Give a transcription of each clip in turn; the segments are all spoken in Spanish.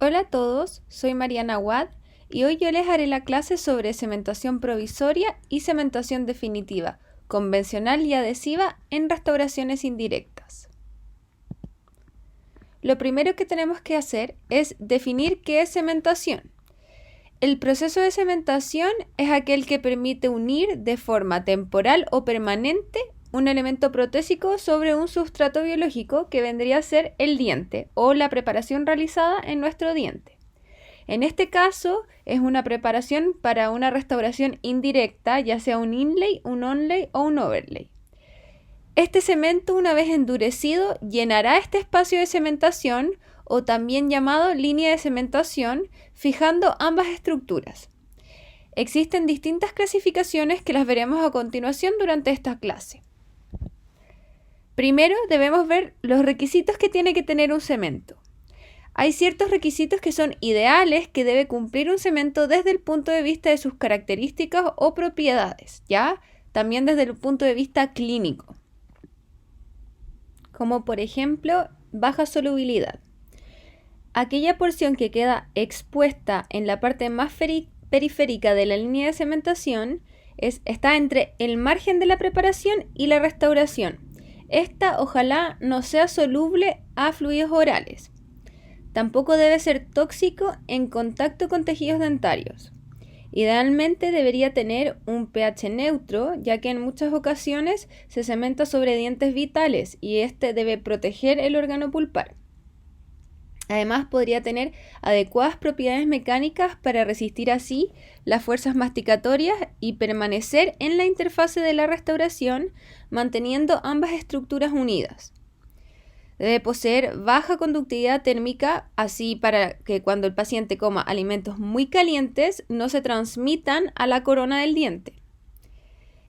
Hola a todos, soy Mariana Wad y hoy yo les haré la clase sobre cementación provisoria y cementación definitiva, convencional y adhesiva en restauraciones indirectas. Lo primero que tenemos que hacer es definir qué es cementación. El proceso de cementación es aquel que permite unir de forma temporal o permanente un elemento protésico sobre un sustrato biológico que vendría a ser el diente o la preparación realizada en nuestro diente. En este caso es una preparación para una restauración indirecta, ya sea un inlay, un onlay o un overlay. Este cemento, una vez endurecido, llenará este espacio de cementación o también llamado línea de cementación, fijando ambas estructuras. Existen distintas clasificaciones que las veremos a continuación durante esta clase. Primero debemos ver los requisitos que tiene que tener un cemento. Hay ciertos requisitos que son ideales que debe cumplir un cemento desde el punto de vista de sus características o propiedades, ¿ya? También desde el punto de vista clínico. Como por ejemplo, baja solubilidad. Aquella porción que queda expuesta en la parte más periférica de la línea de cementación está entre el margen de la preparación y la restauración. Esta ojalá no sea soluble a fluidos orales. Tampoco debe ser tóxico en contacto con tejidos dentarios. Idealmente debería tener un pH neutro, ya que en muchas ocasiones se cementa sobre dientes vitales y este debe proteger el órgano pulpar. Además, podría tener adecuadas propiedades mecánicas para resistir así las fuerzas masticatorias y permanecer en la interfase de la restauración, manteniendo ambas estructuras unidas. Debe poseer baja conductividad térmica, así para que cuando el paciente coma alimentos muy calientes no se transmitan a la corona del diente.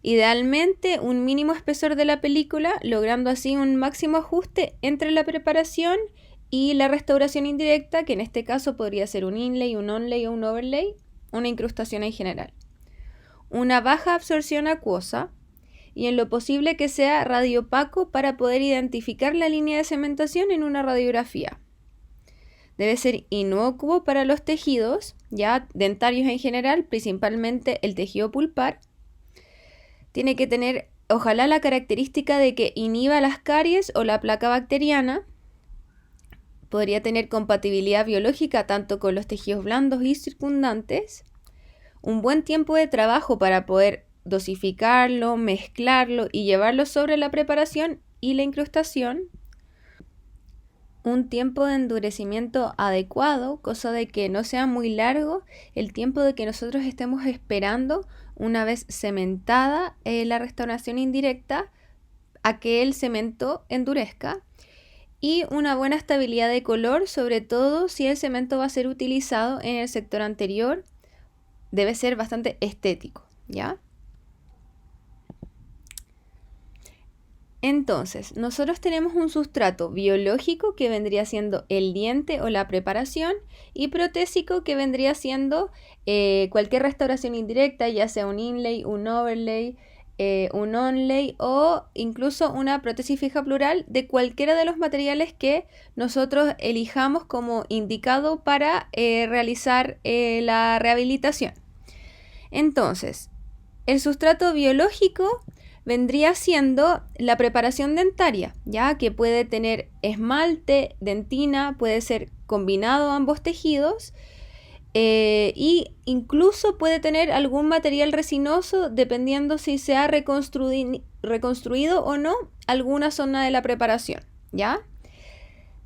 Idealmente, un mínimo espesor de la película, logrando así un máximo ajuste entre la preparación y la restauración indirecta, que en este caso podría ser un inlay, un onlay o un overlay, una incrustación en general. Una baja absorción acuosa y en lo posible que sea radioopaco para poder identificar la línea de cementación en una radiografía. Debe ser inocuo para los tejidos, ya dentarios en general, principalmente el tejido pulpar. Tiene que tener, ojalá, la característica de que inhiba las caries o la placa bacteriana. Podría tener compatibilidad biológica tanto con los tejidos blandos y circundantes. Un buen tiempo de trabajo para poder dosificarlo, mezclarlo y llevarlo sobre la preparación y la incrustación. Un tiempo de endurecimiento adecuado, cosa de que no sea muy largo el tiempo de que nosotros estemos esperando una vez cementada la restauración indirecta a que el cemento endurezca. Y una buena estabilidad de color, sobre todo si el cemento va a ser utilizado en el sector anterior, debe ser bastante estético, ¿ya? Entonces, nosotros tenemos un sustrato biológico que vendría siendo el diente o la preparación y protésico que vendría siendo cualquier restauración indirecta, ya sea un inlay, un overlay, un onlay o incluso una prótesis fija plural de cualquiera de los materiales que nosotros elijamos como indicado para realizar la rehabilitación. Entonces, el sustrato biológico vendría siendo la preparación dentaria, ya que puede tener esmalte, dentina, puede ser combinado ambos tejidos y incluso puede tener algún material resinoso dependiendo si se ha reconstruido o no alguna zona de la preparación, ¿ya?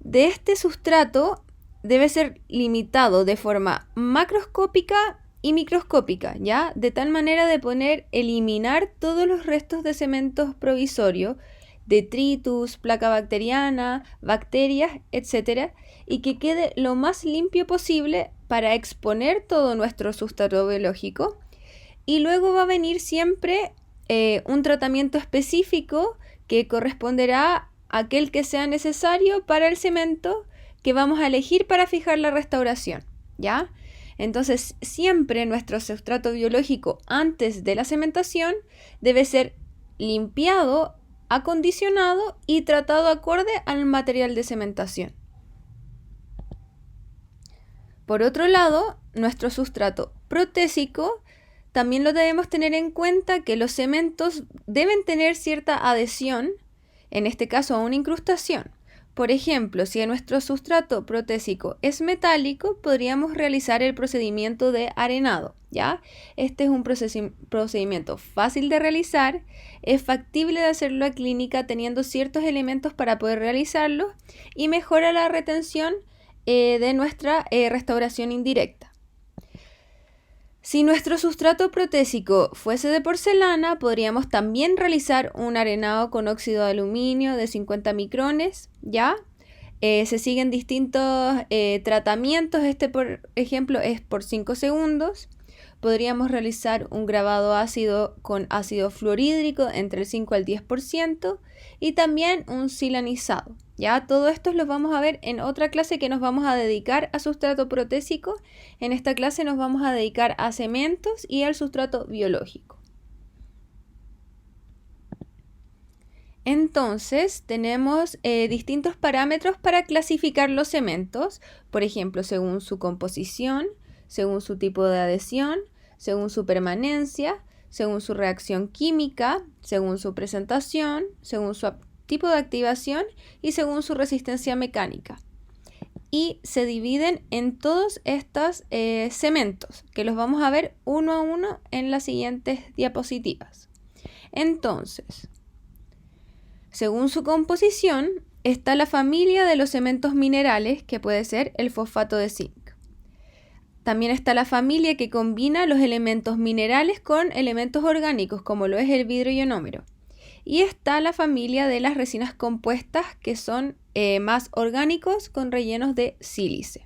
De este sustrato debe ser limitado de forma macroscópica y microscópica, ¿ya? De tal manera de eliminar todos los restos de cementos provisorios, detritus, placa bacteriana, bacterias, etc. Y que quede lo más limpio posible para exponer todo nuestro sustrato biológico. Y luego va a venir siempre un tratamiento específico que corresponderá a aquel que sea necesario para el cemento que vamos a elegir para fijar la restauración, ¿ya? Entonces, siempre nuestro sustrato biológico antes de la cementación debe ser limpiado, acondicionado y tratado acorde al material de cementación. Por otro lado, nuestro sustrato protésico también lo debemos tener en cuenta que los cementos deben tener cierta adhesión, en este caso a una incrustación. Por ejemplo, si nuestro sustrato protésico es metálico, podríamos realizar el procedimiento de arenado, ¿ya? Este es un procedimiento fácil de realizar, es factible de hacerlo a clínica teniendo ciertos elementos para poder realizarlo y mejora la retención de nuestra restauración indirecta. Si nuestro sustrato protésico fuese de porcelana, podríamos también realizar un arenado con óxido de aluminio de 50 micrones, ¿ya? Se siguen distintos tratamientos, este por ejemplo es por 5 segundos. Podríamos realizar un grabado ácido con ácido fluorhídrico entre el 5 al 10% y también un silanizado. Ya todo esto lo vamos a ver en otra clase que nos vamos a dedicar a sustrato protésico. En esta clase nos vamos a dedicar a cementos y al sustrato biológico. Entonces tenemos distintos parámetros para clasificar los cementos, por ejemplo, según su composición, según su tipo de adhesión, según su permanencia, según su reacción química, según su presentación, según su tipo de activación y según su resistencia mecánica. Y se dividen en todos estos cementos, que los vamos a ver uno a uno en las siguientes diapositivas. Entonces, según su composición, está la familia de los cementos minerales, que puede ser el fosfato de zinc. También está la familia que combina los elementos minerales con elementos orgánicos, como lo es el vidrio ionómero. Y está la familia de las resinas compuestas, que son más orgánicos con rellenos de sílice.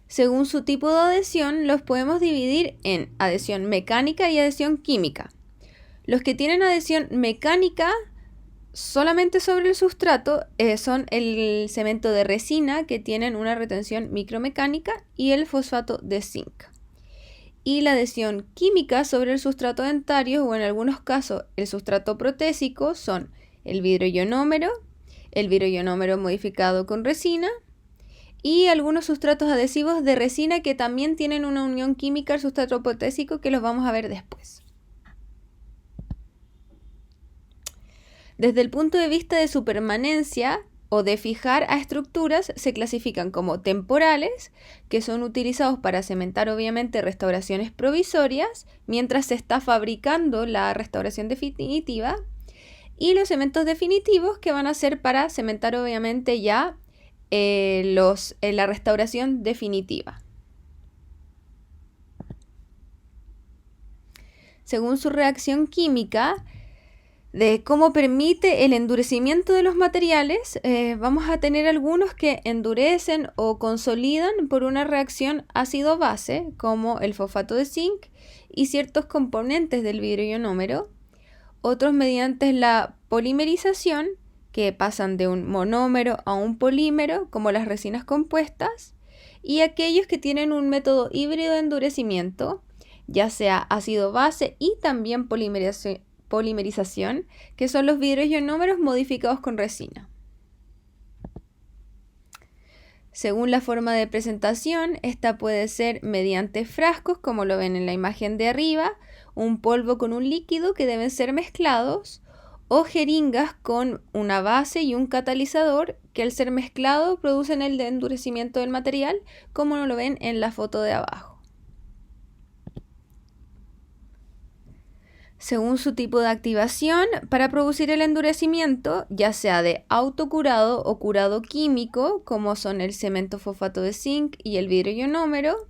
Según su tipo de adhesión, los podemos dividir en adhesión mecánica y adhesión química. Los que tienen adhesión mecánica solamente sobre el sustrato son el cemento de resina, que tienen una retención micromecánica, y el fosfato de zinc. Y la adhesión química sobre el sustrato dentario, o en algunos casos el sustrato protésico, son el vidrio ionómero modificado con resina, y algunos sustratos adhesivos de resina que también tienen una unión química al sustrato protésico, que los vamos a ver después. Desde el punto de vista de su permanencia o de fijar a estructuras, se clasifican como temporales, que son utilizados para cementar obviamente restauraciones provisorias mientras se está fabricando la restauración definitiva, y los cementos definitivos, que van a ser para cementar obviamente ya la restauración definitiva. Según su reacción química, de cómo permite el endurecimiento de los materiales, vamos a tener algunos que endurecen o consolidan por una reacción ácido-base, como el fosfato de zinc y ciertos componentes del vidrio ionómero. Otros mediante la polimerización, que pasan de un monómero a un polímero, como las resinas compuestas, y aquellos que tienen un método híbrido de endurecimiento, ya sea ácido-base y también polimerización, que son los vidrios ionómeros modificados con resina. Según la forma de presentación, esta puede ser mediante frascos, como lo ven en la imagen de arriba, un polvo con un líquido que deben ser mezclados, o jeringas con una base y un catalizador que al ser mezclado producen el endurecimiento del material, como lo ven en la foto de abajo. Según su tipo de activación, para producir el endurecimiento, ya sea de autocurado o curado químico, como son el cemento fosfato de zinc y el vidrio ionómero,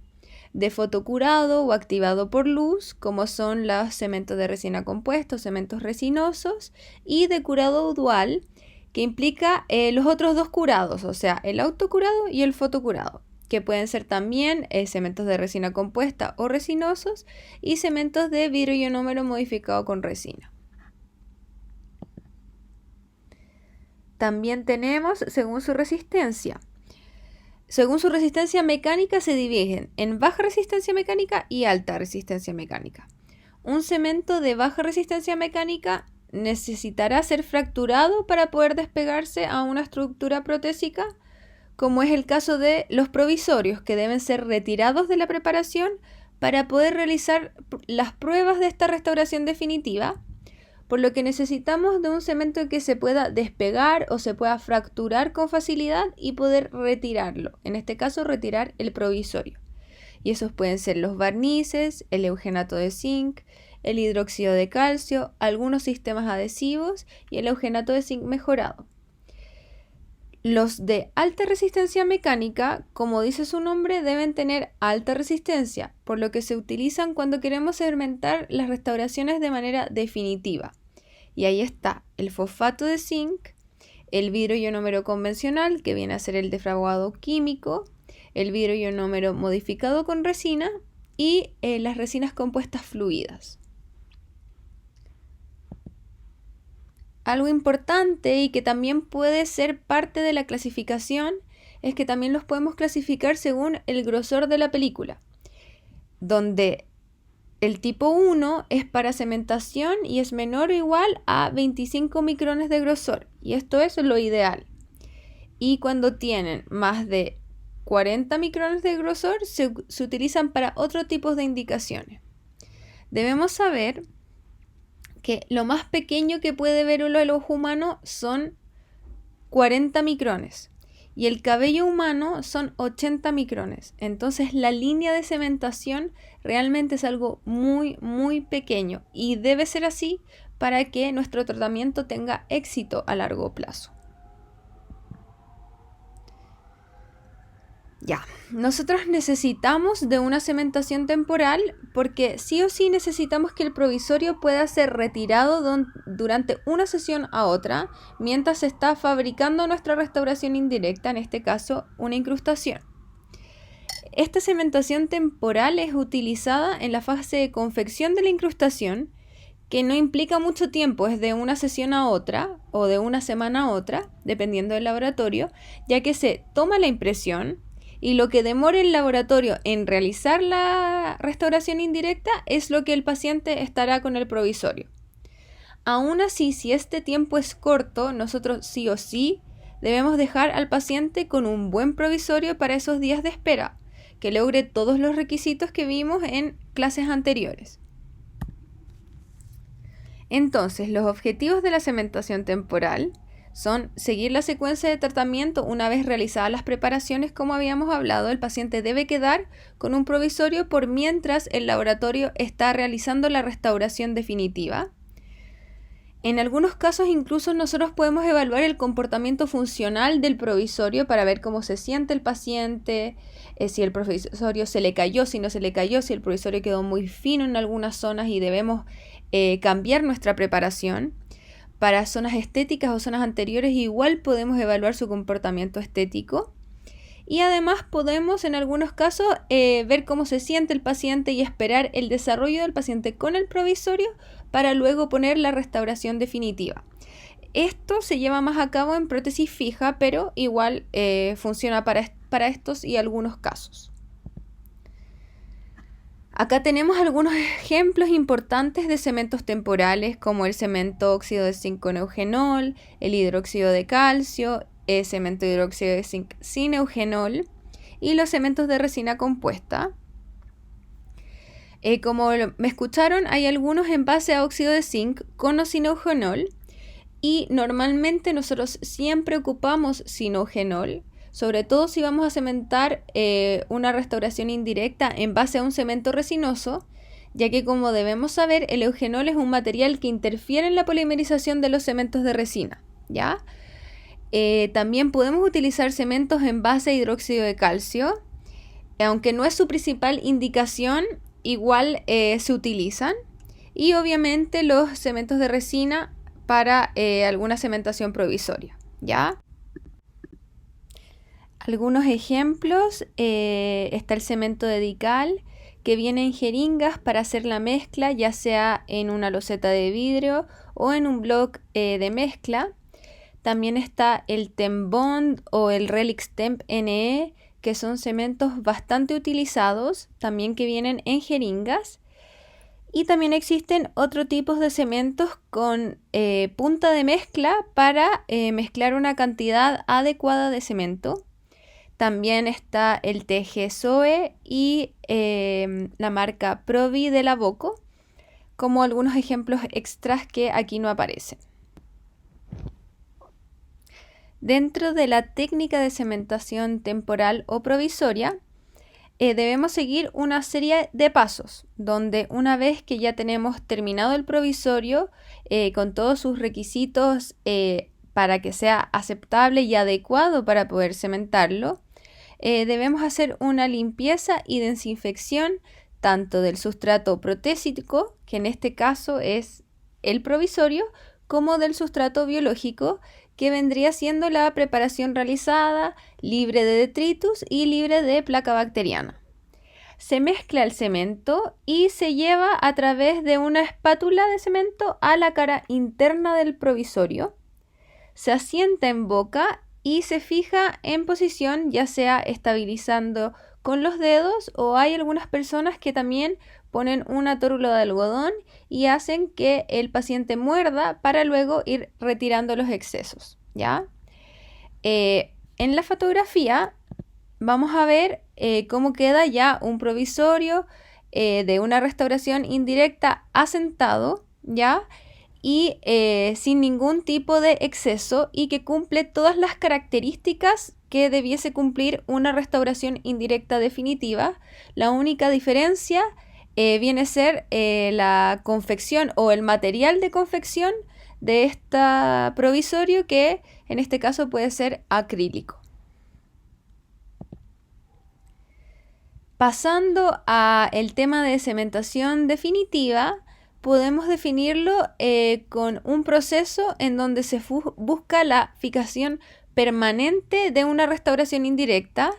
de fotocurado o activado por luz, como son los cementos de resina compuesta o cementos resinosos, y de curado dual, que implica los otros dos curados, o sea, el autocurado y el fotocurado, que pueden ser también cementos de resina compuesta o resinosos, y cementos de vidrio ionómero modificado con resina. También tenemos según su resistencia. Según su resistencia mecánica se dividen en baja resistencia mecánica y alta resistencia mecánica. Un cemento de baja resistencia mecánica necesitará ser fracturado para poder despegarse a una estructura protésica, como es el caso de los provisorios, que deben ser retirados de la preparación para poder realizar las pruebas de esta restauración definitiva, por lo que necesitamos de un cemento que se pueda despegar o se pueda fracturar con facilidad y poder retirarlo, en este caso retirar el provisorio. Y esos pueden ser los barnices, el eugenato de zinc, el hidróxido de calcio, algunos sistemas adhesivos y el eugenato de zinc mejorado. Los de alta resistencia mecánica, como dice su nombre, deben tener alta resistencia, por lo que se utilizan cuando queremos segmentar las restauraciones de manera definitiva. Y ahí está el fosfato de zinc, el vidrio ionómero convencional, que viene a ser el defragado químico, el vidrio ionómero modificado con resina y las resinas compuestas fluidas. Algo importante y que también puede ser parte de la clasificación es que también los podemos clasificar según el grosor de la película, donde el tipo 1 es para cementación y es menor o igual a 25 micrones de grosor, y esto es lo ideal. Y cuando tienen más de 40 micrones de grosor se utilizan para otro tipo de indicaciones. Debemos saber que lo más pequeño que puede ver el ojo humano son 40 micrones y el cabello humano son 80 micrones. Entonces la línea de cementación realmente es algo muy, muy pequeño y debe ser así para que nuestro tratamiento tenga éxito a largo plazo. Ya, nosotros necesitamos de una cementación temporal porque sí o sí necesitamos que el provisorio pueda ser retirado durante una sesión a otra mientras se está fabricando nuestra restauración indirecta, en este caso una incrustación. Esta cementación temporal es utilizada en la fase de confección de la incrustación, que no implica mucho tiempo, es de una sesión a otra o de una semana a otra, dependiendo del laboratorio, ya que se toma la impresión y lo que demore el laboratorio en realizar la restauración indirecta es lo que el paciente estará con el provisorio. Aún así, si este tiempo es corto, nosotros sí o sí debemos dejar al paciente con un buen provisorio para esos días de espera, que logre todos los requisitos que vimos en clases anteriores. Entonces, los objetivos de la cementación temporal son seguir la secuencia de tratamiento. Una vez realizadas las preparaciones, como habíamos hablado, el paciente debe quedar con un provisorio por mientras el laboratorio está realizando la restauración definitiva. En algunos casos incluso nosotros podemos evaluar el comportamiento funcional del provisorio para ver cómo se siente el paciente, si el provisorio se le cayó, si no se le cayó, si el provisorio quedó muy fino en algunas zonas y debemos cambiar nuestra preparación. Para zonas estéticas o zonas anteriores igual podemos evaluar su comportamiento estético. Y además podemos en algunos casos ver cómo se siente el paciente y esperar el desarrollo del paciente con el provisorio para luego poner la restauración definitiva. Esto se lleva más a cabo en prótesis fija, pero igual funciona para estos y algunos casos. Acá tenemos algunos ejemplos importantes de cementos temporales, como el cemento óxido de zinc con eugenol, el hidróxido de calcio, el cemento hidróxido de zinc sin eugenol y los cementos de resina compuesta. Como me escucharon, hay algunos en base a óxido de zinc con o sin eugenol y normalmente nosotros siempre ocupamos sin eugenol, sobre todo si vamos a cementar una restauración indirecta en base a un cemento resinoso, ya que como debemos saber, el eugenol es un material que interfiere en la polimerización de los cementos de resina, ¿ya? También podemos utilizar cementos en base a hidróxido de calcio, aunque no es su principal indicación, igual se utilizan, y obviamente los cementos de resina para alguna cementación provisoria, ¿ya? Algunos ejemplos, está el cemento de Dical, que viene en jeringas para hacer la mezcla, ya sea en una loseta de vidrio o en un bloc de mezcla. También está el Tembond o el Relix Temp NE, que son cementos bastante utilizados, también que vienen en jeringas. Y también existen otros tipos de cementos con punta de mezcla para mezclar una cantidad adecuada de cemento. También está el TG Zoe y la marca Provi de la Boco, como algunos ejemplos extras que aquí no aparecen. Dentro de la técnica de cementación temporal o provisoria, debemos seguir una serie de pasos, donde una vez que ya tenemos terminado el provisorio, con todos sus requisitos para que sea aceptable y adecuado para poder cementarlo, debemos hacer una limpieza y desinfección tanto del sustrato protésico, que en este caso es el provisorio, como del sustrato biológico, que vendría siendo la preparación realizada, libre de detritus y libre de placa bacteriana. Se mezcla el cemento y se lleva a través de una espátula de cemento a la cara interna del provisorio. Se asienta en boca y se fija en posición, ya sea estabilizando con los dedos, o hay algunas personas que también ponen una tórula de algodón y hacen que el paciente muerda para luego ir retirando los excesos, ¿ya? En la fotografía vamos a ver cómo queda ya un provisorio de una restauración indirecta asentado, ¿ya? Y sin ningún tipo de exceso y que cumple todas las características que debiese cumplir una restauración indirecta definitiva. La única diferencia viene a ser la confección o el material de confección de este provisorio, que en este caso puede ser acrílico. Pasando al tema de cementación definitiva, podemos definirlo con un proceso en donde se busca la fijación permanente de una restauración indirecta,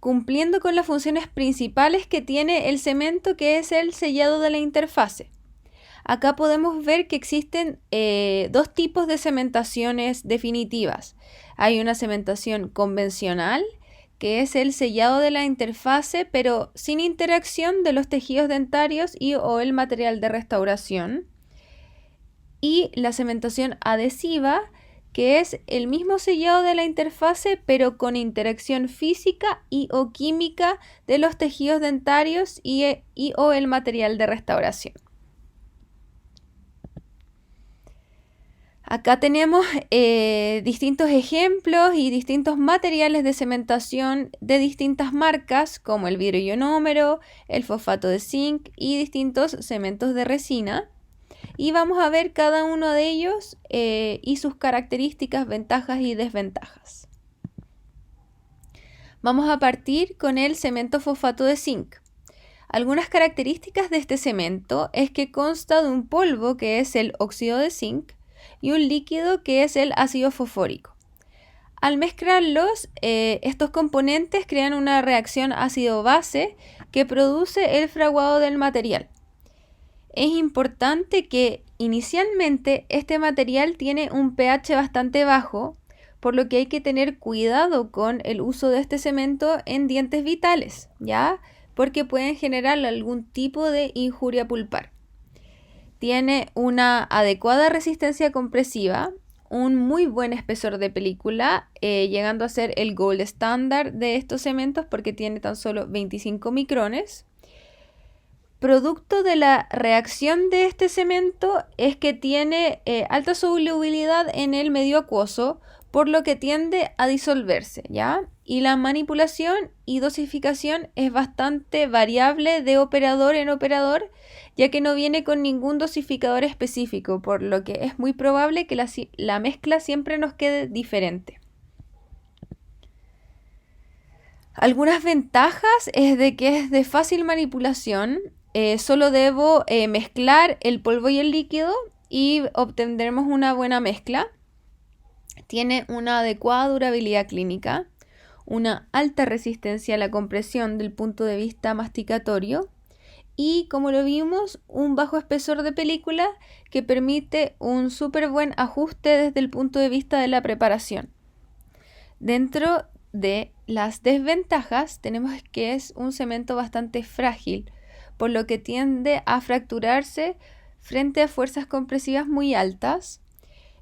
cumpliendo con las funciones principales que tiene el cemento, que es el sellado de la interfase. Acá podemos ver que existen dos tipos de cementaciones definitivas. Hay una cementación convencional, que es el sellado de la interfase, pero sin interacción de los tejidos dentarios o el material de restauración. Y la cementación adhesiva, que es el mismo sellado de la interfase, pero con interacción física o química de los tejidos dentarios o el material de restauración. Acá tenemos distintos ejemplos y distintos materiales de cementación de distintas marcas, como el vidrio ionómero, el fosfato de zinc y distintos cementos de resina. Y vamos a ver cada uno de ellos y sus características, ventajas y desventajas. Vamos a partir con el cemento fosfato de zinc. Algunas características de este cemento es que consta de un polvo, que es el óxido de zinc, y un líquido, que es el ácido fosfórico. Al mezclarlos, estos componentes crean una reacción ácido-base que produce el fraguado del material. Es importante que inicialmente este material tiene un pH bastante bajo, por lo que hay que tener cuidado con el uso de este cemento en dientes vitales, ¿ya? Porque pueden generar algún tipo de injuria pulpar. Tiene una adecuada resistencia compresiva, un muy buen espesor de película, llegando a ser el gold standard de estos cementos porque tiene tan solo 25 micrones. Producto de la reacción de este cemento es que tiene alta solubilidad en el medio acuoso, por lo que tiende a disolverse, ¿ya? Y la manipulación y dosificación es bastante variable de operador en operador, ya que no viene con ningún dosificador específico, por lo que es muy probable que la mezcla siempre nos quede diferente. Algunas ventajas es de que es de fácil manipulación. Solo debo mezclar el polvo y el líquido y obtendremos una buena mezcla. Tiene una adecuada durabilidad clínica, una alta resistencia a la compresión del punto de vista masticatorio y, como lo vimos, un bajo espesor de película que permite un súper buen ajuste desde el punto de vista de la preparación. Dentro de las desventajas tenemos que es un cemento bastante frágil, por lo que tiende a fracturarse frente a fuerzas compresivas muy altas.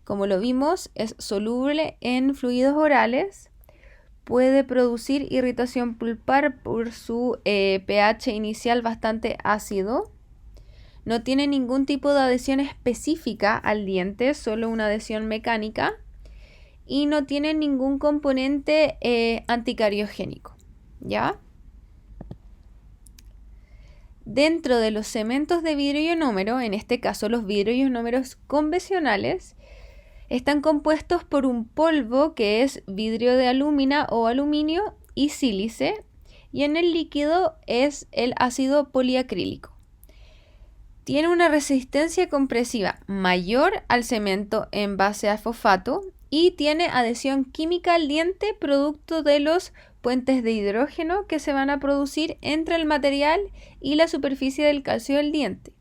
Como lo vimos, es soluble en fluidos orales, puede producir irritación pulpar por su pH inicial bastante ácido. No tiene ningún tipo de adhesión específica al diente, solo una adhesión mecánica. Y no tiene ningún componente anticariogénico, ¿ya? Dentro de los cementos de vidrio ionómero, en este caso los vidrios ionómeros convencionales, están compuestos por un polvo que es vidrio de alúmina o aluminio y sílice, y en el líquido es el ácido poliacrílico. Tiene una resistencia compresiva mayor al cemento en base a fosfato y tiene adhesión química al diente producto de los puentes de hidrógeno que se van a producir entre el material y la superficie del calcio del diente.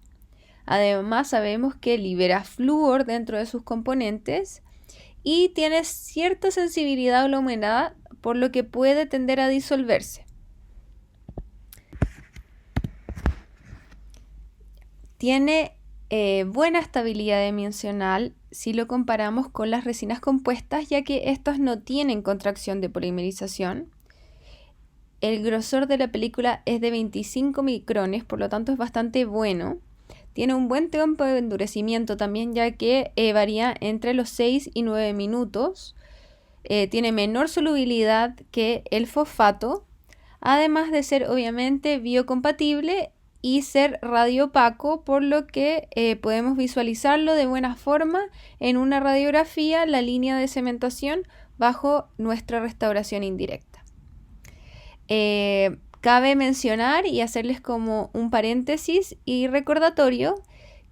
Además, sabemos que libera flúor dentro de sus componentes y tiene cierta sensibilidad a la humedad, por lo que puede tender a disolverse. Tiene buena estabilidad dimensional si lo comparamos con las resinas compuestas, ya que estas no tienen contracción de polimerización. El grosor de la película es de 25 micrones, por lo tanto es bastante bueno. Tiene un buen tiempo de endurecimiento también, ya que varía entre los 6 y 9 minutos. Tiene menor solubilidad que el fosfato, además de ser obviamente biocompatible y ser radioopaco, por lo que podemos visualizarlo de buena forma en una radiografía, la línea de cementación bajo nuestra restauración indirecta. Cabe mencionar y hacerles como un paréntesis y recordatorio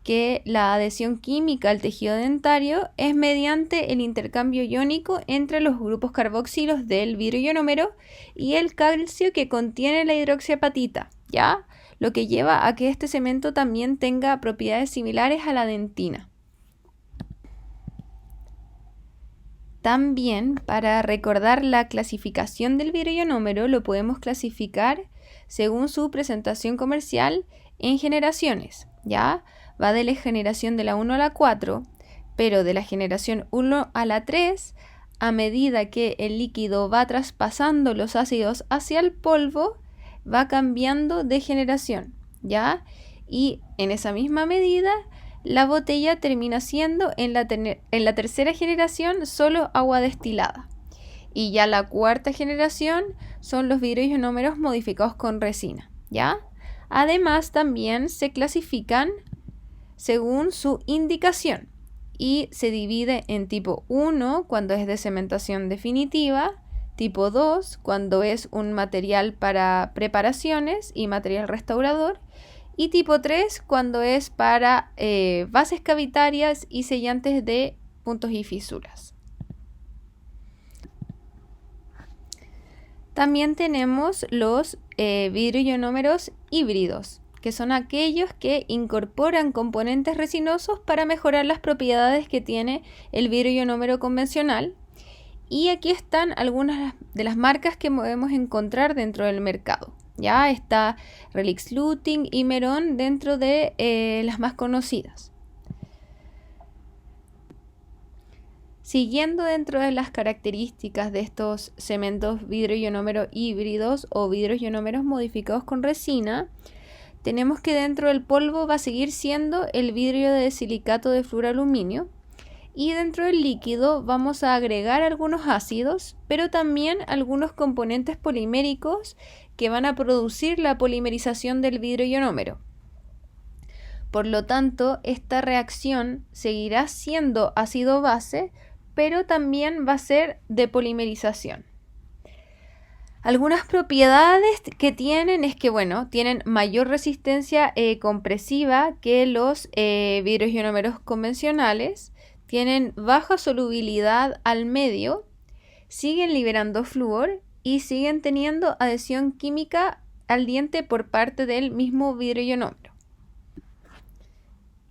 que la adhesión química al tejido dentario es mediante el intercambio iónico entre los grupos carboxilos del vidrio ionómero y el calcio que contiene la hidroxiapatita, ¿ya? Lo que lleva a que este cemento también tenga propiedades similares a la dentina. También, para recordar la clasificación del vidrio ionómero, lo podemos clasificar según su presentación comercial en generaciones, ¿ya? Va de la generación de la 1 a la 4, pero de la generación 1 a la 3, a medida que el líquido va traspasando los ácidos hacia el polvo, va cambiando de generación, ¿ya? Y en esa misma medida, la botella termina siendo en la tercera generación solo agua destilada. Y ya la cuarta generación son los vidrios ionómeros modificados con resina, ¿ya? Además, también se clasifican según su indicación y se divide en tipo 1 cuando es de cementación definitiva, tipo 2 cuando es un material para preparaciones y material restaurador, y tipo 3 cuando es para bases cavitarias y sellantes de puntos y fisuras. También tenemos los vidrios ionómeros híbridos, que son aquellos que incorporan componentes resinosos para mejorar las propiedades que tiene el vidrio ionómero convencional. Y aquí están algunas de las marcas que podemos encontrar dentro del mercado. Ya está Relix Luting y Meron dentro de las más conocidas. Siguiendo dentro de las características de estos cementos vidrio ionómero híbridos o vidrios ionómeros modificados con resina, tenemos que dentro del polvo va a seguir siendo el vidrio de silicato de fluoroaluminio, y dentro del líquido vamos a agregar algunos ácidos, pero también algunos componentes poliméricos que van a producir la polimerización del vidrio ionómero. Por lo tanto, esta reacción seguirá siendo ácido-base, pero también va a ser de polimerización. Algunas propiedades que tienen es que, tienen mayor resistencia compresiva que los vidrios ionómeros convencionales, tienen baja solubilidad al medio, siguen liberando flúor y siguen teniendo adhesión química al diente por parte del mismo vidrio ionómero.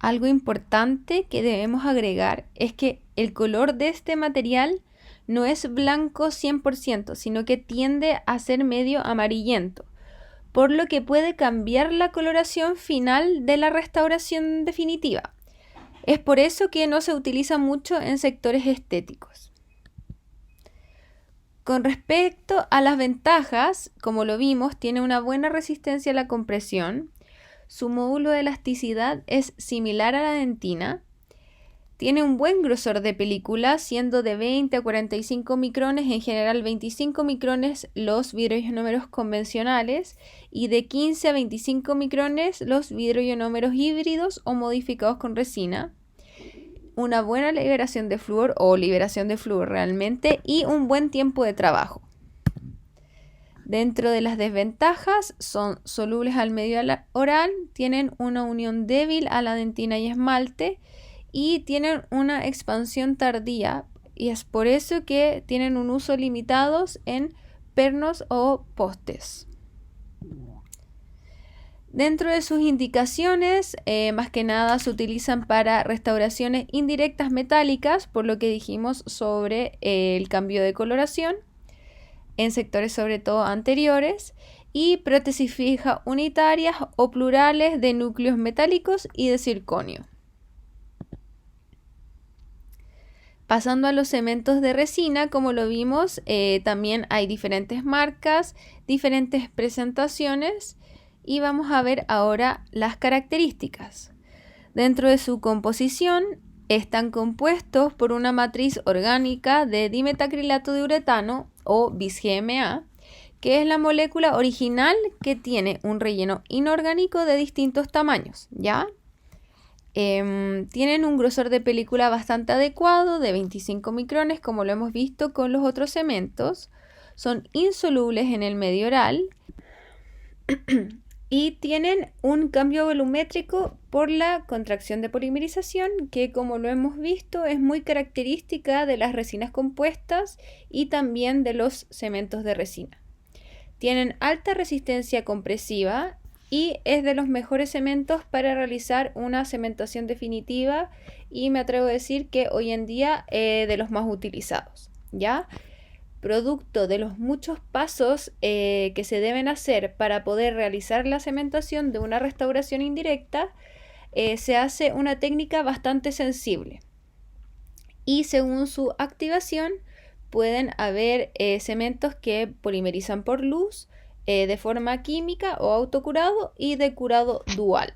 Algo importante que debemos agregar es que el color de este material no es blanco 100%, sino que tiende a ser medio amarillento, por lo que puede cambiar la coloración final de la restauración definitiva. Es por eso que no se utiliza mucho en sectores estéticos. Con respecto a las ventajas, como lo vimos, tiene una buena resistencia a la compresión. Su módulo de elasticidad es similar a la dentina. Tiene un buen grosor de película, siendo de 20 a 45 micrones, en general 25 micrones los vidroionómeros convencionales y de 15 a 25 micrones los vidroionómeros híbridos o modificados con resina. Una buena liberación de flúor o liberación de flúor realmente y un buen tiempo de trabajo. Dentro de las desventajas son solubles al medio oral, tienen una unión débil a la dentina y esmalte y tienen una expansión tardía y es por eso que tienen un uso limitado en pernos o postes. Dentro de sus indicaciones, más que nada se utilizan para restauraciones indirectas metálicas, por lo que dijimos sobre el cambio de coloración, en sectores sobre todo anteriores, y prótesis fijas unitarias o plurales de núcleos metálicos y de circonio. Pasando a los cementos de resina, como lo vimos, también hay diferentes marcas, diferentes presentaciones, y vamos a ver ahora las características. Dentro de su composición están compuestos por una matriz orgánica de dimetacrilato de uretano o bis-GMA, que es la molécula original que tiene un relleno inorgánico de distintos tamaños, ¿ya? Tienen un grosor de película bastante adecuado, de 25 micrones, como lo hemos visto con los otros cementos. Son insolubles en el medio oral y tienen un cambio volumétrico por la contracción de polimerización, que como lo hemos visto es muy característica de las resinas compuestas y también de los cementos de resina. Tienen alta resistencia compresiva y es de los mejores cementos para realizar una cementación definitiva y me atrevo a decir que hoy en día de los más utilizados, ¿ya? Producto de los muchos pasos que se deben hacer para poder realizar la cementación de una restauración indirecta, se hace una técnica bastante sensible y según su activación pueden haber cementos que polimerizan por luz, de forma química o autocurado y de curado dual.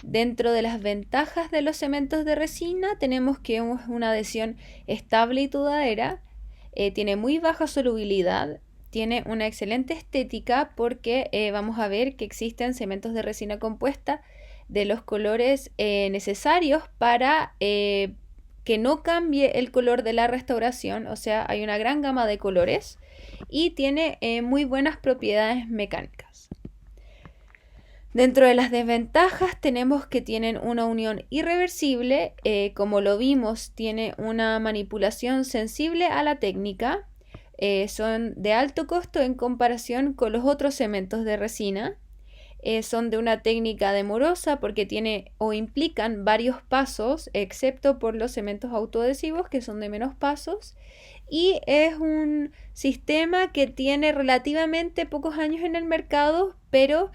Dentro de las ventajas de los cementos de resina tenemos que es una adhesión estable y duradera, tiene muy baja solubilidad, tiene una excelente estética porque vamos a ver que existen cementos de resina compuesta de los colores necesarios para que no cambie el color de la restauración, o sea, hay una gran gama de colores y tiene muy buenas propiedades mecánicas. Dentro de las desventajas tenemos que tienen una unión irreversible, como lo vimos, tiene una manipulación sensible a la técnica, son de alto costo en comparación con los otros cementos de resina, son de una técnica demorosa porque tiene o implican varios pasos, excepto por los cementos autoadhesivos que son de menos pasos, y es un sistema que tiene relativamente pocos años en el mercado, pero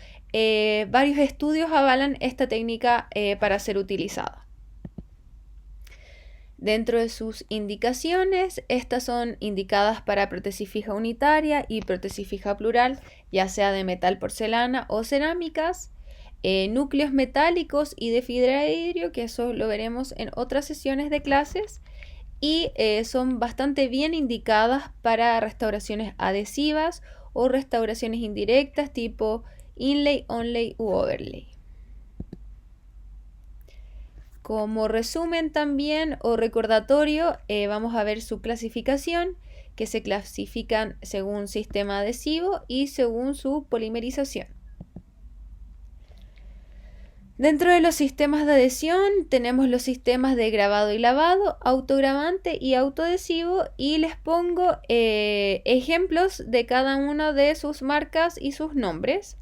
varios estudios avalan esta técnica para ser utilizada. Dentro de sus indicaciones, estas son indicadas para prótesis fija unitaria y prótesis fija plural, ya sea de metal, porcelana o cerámicas, núcleos metálicos y de fibra de vidrio, que eso lo veremos en otras sesiones de clases, y son bastante bien indicadas para restauraciones adhesivas o restauraciones indirectas tipo inlay, onlay u overlay. Como resumen también o recordatorio, vamos a ver su clasificación, que se clasifican según sistema adhesivo y según su polimerización. Dentro de los sistemas de adhesión tenemos los sistemas de grabado y lavado, autogravante y autoadhesivo, y les pongo ejemplos de cada una de sus marcas y sus nombres.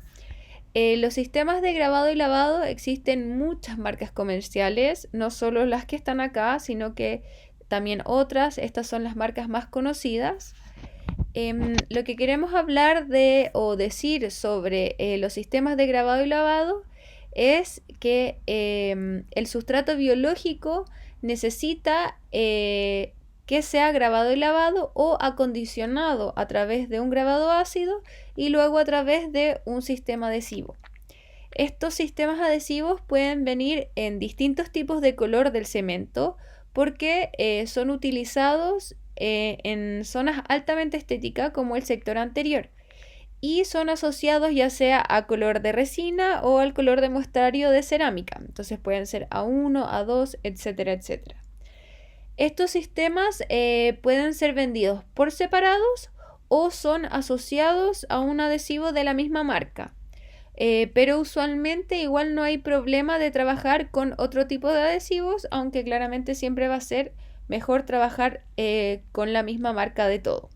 Los sistemas de grabado y lavado existen muchas marcas comerciales, no solo las que están acá, sino que también otras. Estas son las marcas más conocidas. Lo que queremos hablar de o decir sobre los sistemas de grabado y lavado es que el sustrato biológico necesita que que sea grabado y lavado o acondicionado a través de un grabado ácido y luego a través de un sistema adhesivo. Estos sistemas adhesivos pueden venir en distintos tipos de color del cemento porque son utilizados en zonas altamente estéticas como el sector anterior y son asociados ya sea a color de resina o al color de muestrario de cerámica. Entonces pueden ser A1, A2, etcétera, etcétera. Estos sistemas pueden ser vendidos por separados o son asociados a un adhesivo de la misma marca. Pero usualmente igual no hay problema de trabajar con otro tipo de adhesivos, aunque claramente siempre va a ser mejor trabajar con la misma marca de todo.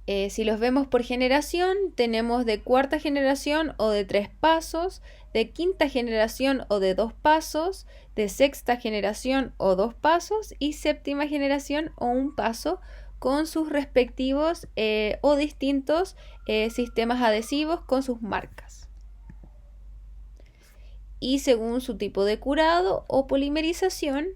Si los vemos por generación, tenemos de cuarta generación o de 3 pasos, de quinta generación o de 2 pasos, de sexta generación o 2 pasos y séptima generación o 1 paso con sus respectivos o distintos sistemas adhesivos con sus marcas. Y según su tipo de curado o polimerización,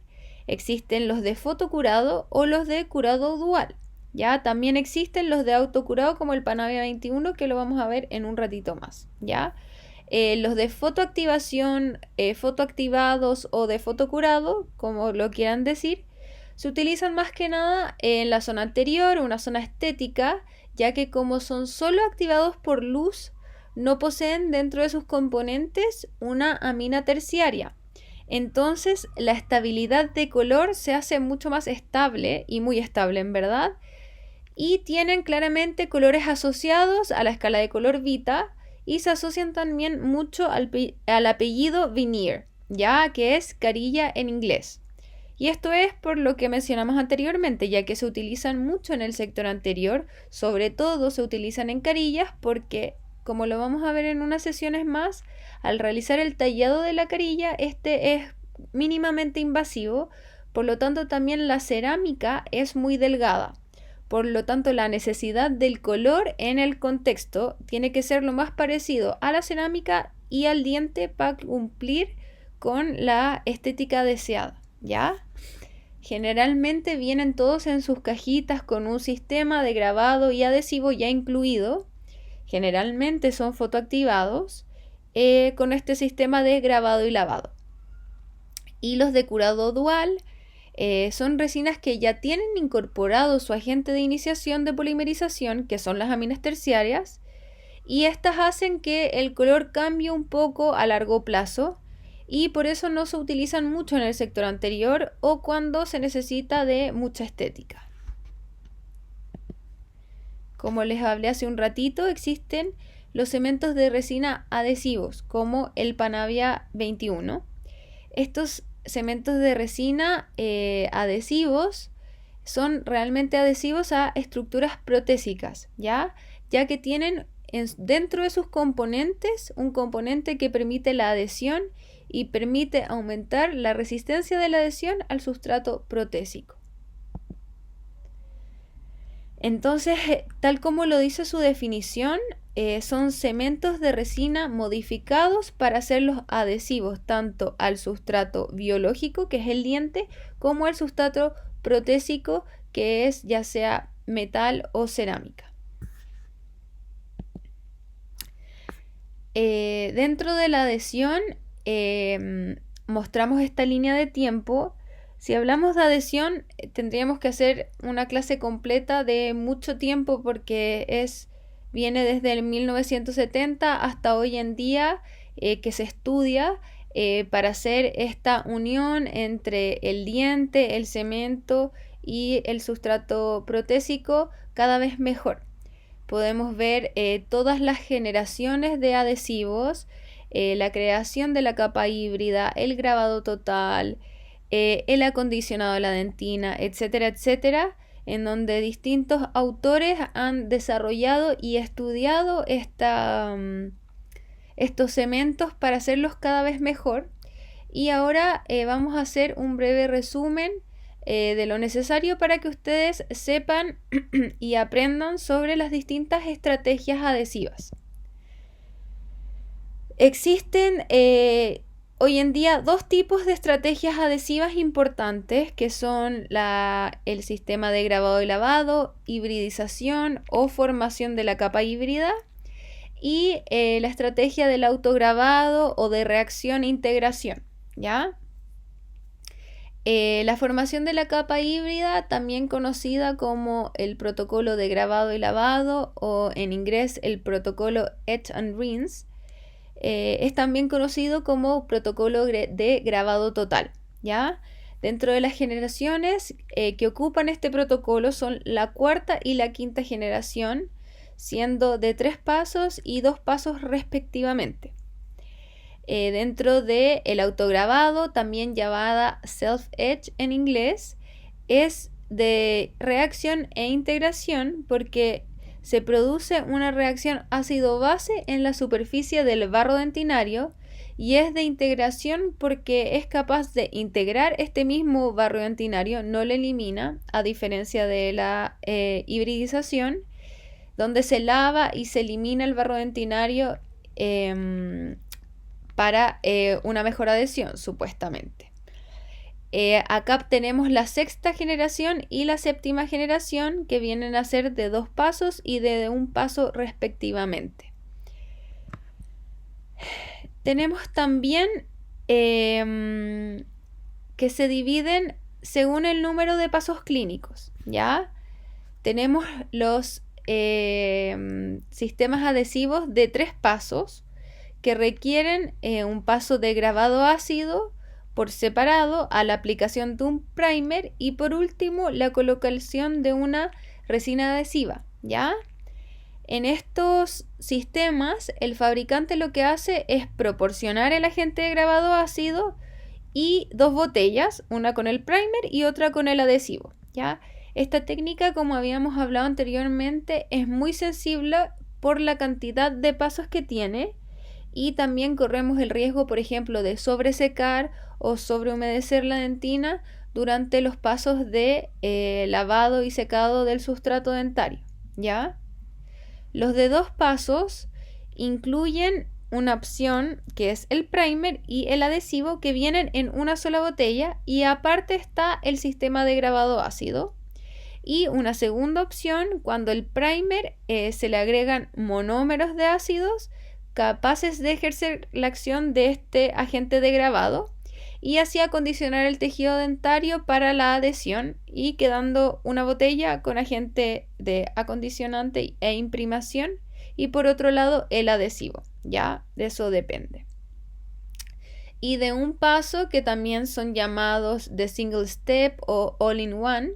existen los de fotocurado o los de curado dual. ¿Ya? También existen los de autocurado como el Panavia 21 que lo vamos a ver en un ratito más. ¿Ya? Los de fotoactivación, fotoactivados o de fotocurado, como lo quieran decir, se utilizan más que nada en la zona anterior, una zona estética, ya que como son solo activados por luz, no poseen dentro de sus componentes una amina terciaria. Entonces la estabilidad de color se hace mucho más estable y muy estable en verdad. Y tienen claramente colores asociados a la escala de color Vita y se asocian también mucho al apellido Veneer, ya que es carilla en inglés. Y esto es por lo que mencionamos anteriormente, ya que se utilizan mucho en el sector anterior, sobre todo se utilizan en carillas porque, como lo vamos a ver en unas sesiones más, al realizar el tallado de la carilla, este es mínimamente invasivo, por lo tanto también la cerámica es muy delgada. Por lo tanto, la necesidad del color en el contexto tiene que ser lo más parecido a la cerámica y al diente para cumplir con la estética deseada, ¿ya? Generalmente vienen todos en sus cajitas con un sistema de grabado y adhesivo ya incluido. Generalmente son fotoactivados con este sistema de grabado y lavado. Y los de curado dual son resinas que ya tienen incorporado su agente de iniciación de polimerización, que son las aminas terciarias, y estas hacen que el color cambie un poco a largo plazo y por eso no se utilizan mucho en el sector anterior o cuando se necesita de mucha estética. Como les hablé hace un ratito, existen los cementos de resina adhesivos, como el Panavia 21. Estos cementos de resina adhesivos son realmente adhesivos a estructuras protésicas, ya que tienen dentro de sus componentes un componente que permite la adhesión y permite aumentar la resistencia de la adhesión al sustrato protésico. Entonces, tal como lo dice su definición, son cementos de resina modificados para hacerlos adhesivos tanto al sustrato biológico, que es el diente, como al sustrato protésico, que es ya sea metal o cerámica. Dentro de la adhesión mostramos esta línea de tiempo. Si hablamos de adhesión, tendríamos que hacer una clase completa de mucho tiempo porque viene desde el 1970 hasta hoy en día que se estudia para hacer esta unión entre el diente, el cemento y el sustrato protésico cada vez mejor. Podemos ver todas las generaciones de adhesivos, la creación de la capa híbrida, el grabado total, el acondicionado de la dentina, etcétera, etcétera, en donde distintos autores han desarrollado y estudiado estos cementos para hacerlos cada vez mejor. Y ahora vamos a hacer un breve resumen de lo necesario para que ustedes sepan y aprendan sobre las distintas estrategias adhesivas. Existen hoy en día dos tipos de estrategias adhesivas importantes que son el sistema de grabado y lavado, hibridización o formación de la capa híbrida y la estrategia del autograbado o de reacción e integración, ¿ya? La formación de la capa híbrida, también conocida como el protocolo de grabado y lavado o en inglés el protocolo Etch and Rinse, es también conocido como protocolo de grabado total, ¿ya? Dentro de las generaciones que ocupan este protocolo son la cuarta y la quinta generación, siendo de 3 pasos y 2 pasos respectivamente. Dentro del autograbado, también llamada self-etch en inglés, es de reacción e integración porque se produce una reacción ácido-base en la superficie del barro dentinario y es de integración porque es capaz de integrar este mismo barro dentinario, no lo elimina, a diferencia de la hibridización, donde se lava y se elimina el barro dentinario para una mejor adhesión, supuestamente. Acá tenemos la sexta generación y la séptima generación, que vienen a ser de 2 pasos y de 1 paso respectivamente. Tenemos también que se dividen según el número de pasos clínicos, ¿ya? Tenemos los sistemas adhesivos de 3 pasos que requieren un paso de grabado ácido por separado a la aplicación de un primer y por último la colocación de una resina adhesiva, ¿ya? En estos sistemas el fabricante lo que hace es proporcionar el agente de grabado ácido y 2 botellas, una con el primer y otra con el adhesivo, ¿ya? Esta técnica, como habíamos hablado anteriormente, es muy sensible por la cantidad de pasos que tiene y también corremos el riesgo, por ejemplo, de sobresecar o sobrehumedecer la dentina durante los pasos de lavado y secado del sustrato dentario, ¿ya? Los de 2 pasos incluyen una opción que es el primer y el adhesivo que vienen en una sola botella y aparte está el sistema de grabado ácido. Y una segunda opción cuando el primer se le agregan monómeros de ácidos capaces de ejercer la acción de este agente de grabado y así acondicionar el tejido dentario para la adhesión y quedando una botella con agente de acondicionante e imprimación y por otro lado el adhesivo, ya de eso depende. Y de un paso que también son llamados de single step o all-in-one,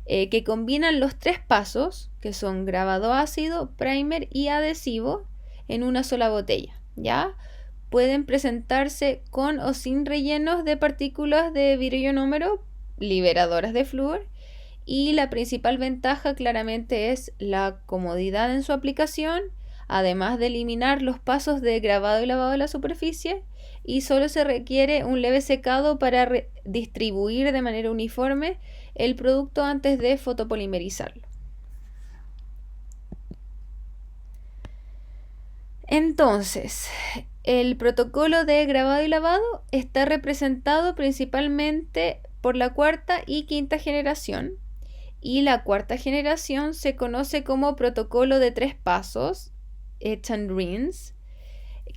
que combinan los 3 pasos que son grabado ácido, primer y adhesivo en una sola botella, ¿ya? Pueden presentarse con o sin rellenos de partículas de vidrio liberadoras de flúor y la principal ventaja claramente es la comodidad en su aplicación, además de eliminar los pasos de grabado y lavado de la superficie y solo se requiere un leve secado para distribuir de manera uniforme el producto antes de fotopolimerizarlo. Entonces, el protocolo de grabado y lavado está representado principalmente por la cuarta y quinta generación y la cuarta generación se conoce como protocolo de 3 pasos, Etch and Rinse,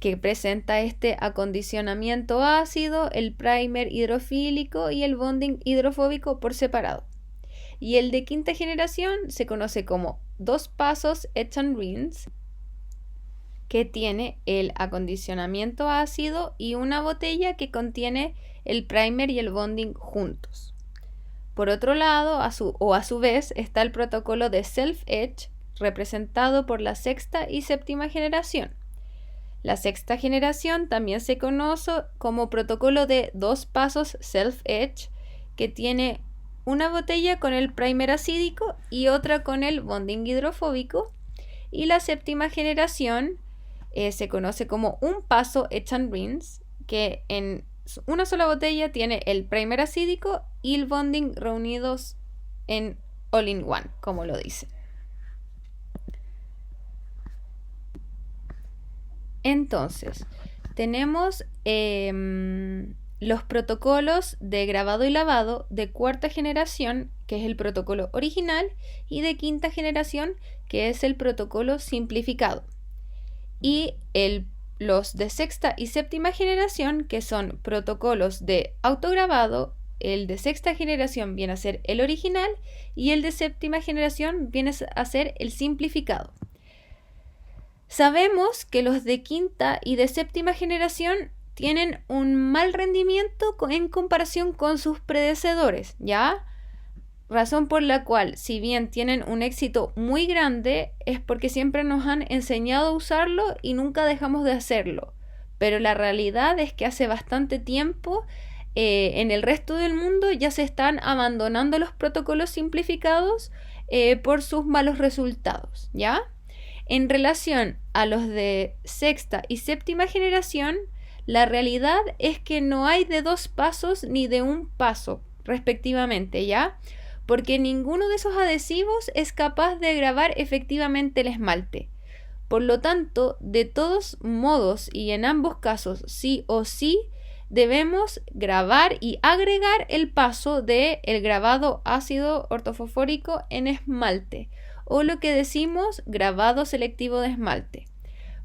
que presenta este acondicionamiento ácido, el primer hidrofílico y el bonding hidrofóbico por separado. Y el de quinta generación se conoce como 2 pasos Etch and Rinse, que tiene el acondicionamiento ácido y una botella que contiene el primer y el bonding juntos. Por otro lado, a su vez, está el protocolo de self-etch, representado por la sexta y séptima generación. La sexta generación también se conoce como protocolo de 2 pasos self-etch, que tiene una botella con el primer acídico y otra con el bonding hidrofóbico. Y la séptima generación se conoce como un paso Etch and Rinse, que en una sola botella tiene el primer acídico y el bonding reunidos en all-in-one, como lo dicen. Entonces, tenemos los protocolos de grabado y lavado de cuarta generación, que es el protocolo original, y de quinta generación, que es el protocolo simplificado. Y los de sexta y séptima generación, que son protocolos de autograbado. El de sexta generación viene a ser el original y el de séptima generación viene a ser el simplificado. Sabemos que los de quinta y de séptima generación tienen un mal rendimiento en comparación con sus predecesores, ¿ya? Razón por la cual, si bien tienen un éxito muy grande, es porque siempre nos han enseñado a usarlo y nunca dejamos de hacerlo. Pero la realidad es que hace bastante tiempo en el resto del mundo ya se están abandonando los protocolos simplificados por sus malos resultados, ¿ya? En relación a los de sexta y séptima generación, la realidad es que no hay de 2 pasos ni de 1 paso, respectivamente, ¿ya? Porque ninguno de esos adhesivos es capaz de grabar efectivamente el esmalte. Por lo tanto, de todos modos y en ambos casos, sí o sí, debemos grabar y agregar el paso del grabado ácido ortofosfórico en esmalte, o lo que decimos grabado selectivo de esmalte.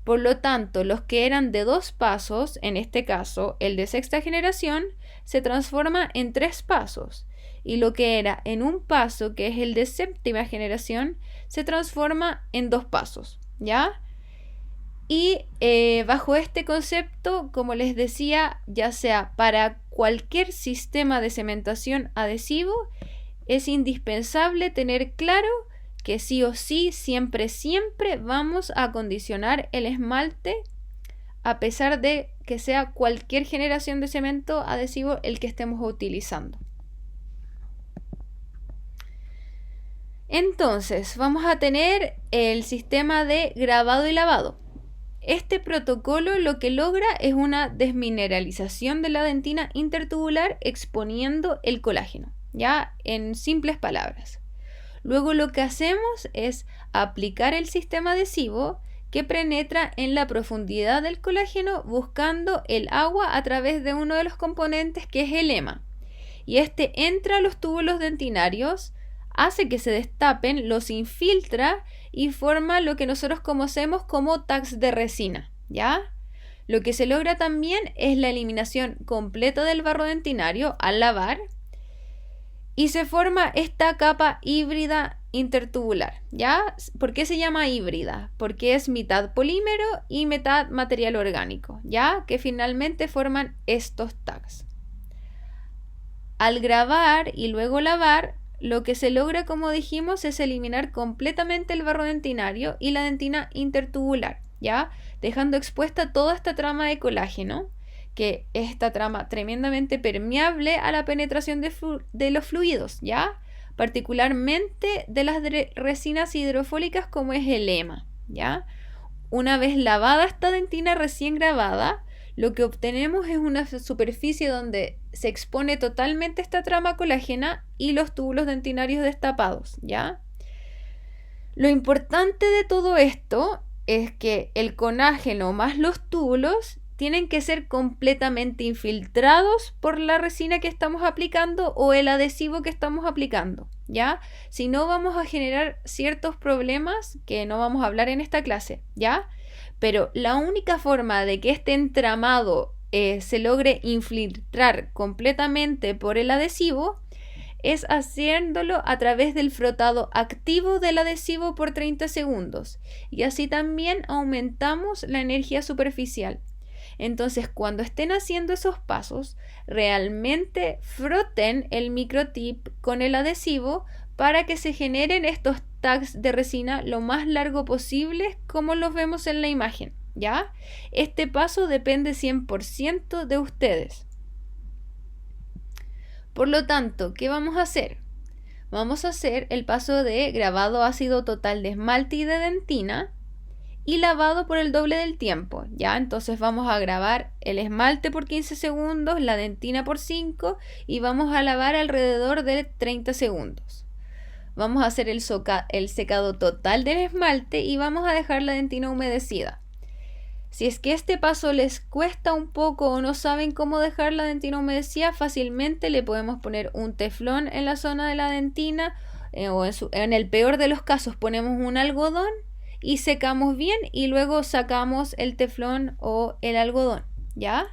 Por lo tanto, los que eran de 2 pasos, en este caso el de sexta generación, se transforma en 3 pasos, y lo que era en 1 paso, que es el de séptima generación, se transforma en 2 pasos, ¿ya? Y bajo este concepto, como les decía, ya sea para cualquier sistema de cementación adhesivo, es indispensable tener claro que sí o sí, siempre vamos a acondicionar el esmalte, a pesar de que sea cualquier generación de cemento adhesivo el que estemos utilizando. Entonces, vamos a tener el sistema de grabado y lavado. Este protocolo lo que logra es una desmineralización de la dentina intertubular exponiendo el colágeno, ya en simples palabras. Luego lo que hacemos es aplicar el sistema adhesivo que penetra en la profundidad del colágeno buscando el agua a través de uno de los componentes, que es el ema. Y este entra a los túbulos dentinarios, hace que se destapen, los infiltra y forma lo que nosotros conocemos como tags de resina, ¿ya? Lo que se logra también es la eliminación completa del barro dentinario al lavar, y se forma esta capa híbrida intertubular, ¿ya? ¿Por qué se llama híbrida? Porque es mitad polímero y mitad material orgánico, ¿ya? Que finalmente forman estos tags. Al grabar y luego lavar, lo que se logra, como dijimos, es eliminar completamente el barro dentinario y la dentina intertubular, ¿ya? Dejando expuesta toda esta trama de colágeno, que es esta trama tremendamente permeable a la penetración de los fluidos, ¿ya? Particularmente de las resinas hidrofólicas como es el ema, ¿ya? Una vez lavada esta dentina recién grabada, lo que obtenemos es una superficie donde se expone totalmente esta trama colágena y los túbulos dentinarios destapados, ¿ya? Lo importante de todo esto es que el colágeno más los túbulos tienen que ser completamente infiltrados por la resina que estamos aplicando o el adhesivo que estamos aplicando, ¿ya? Si no, vamos a generar ciertos problemas que no vamos a hablar en esta clase, ¿ya? Pero la única forma de que este entramado se logre infiltrar completamente por el adhesivo es haciéndolo a través del frotado activo del adhesivo por 30 segundos, y así también aumentamos la energía superficial. Entonces, cuando estén haciendo esos pasos, realmente froten el microtip con el adhesivo para que se generen estos tags de resina lo más largo posible, como los vemos en la imagen, ¿ya? Este paso depende 100% de ustedes. Por lo tanto, ¿qué vamos a hacer? Vamos a hacer el paso de grabado ácido total de esmalte y de dentina y lavado por el doble del tiempo, ¿ya? Entonces vamos a grabar el esmalte por 15 segundos, la dentina por 5 y vamos a lavar alrededor de 30 segundos. Vamos a hacer el secado total del esmalte y vamos a dejar la dentina humedecida. Si es que este paso les cuesta un poco o no saben cómo dejar la dentina humedecida, fácilmente le podemos poner un teflón en la zona de la dentina o en el peor de los casos ponemos un algodón y secamos bien y luego sacamos el teflón o el algodón, ¿ya?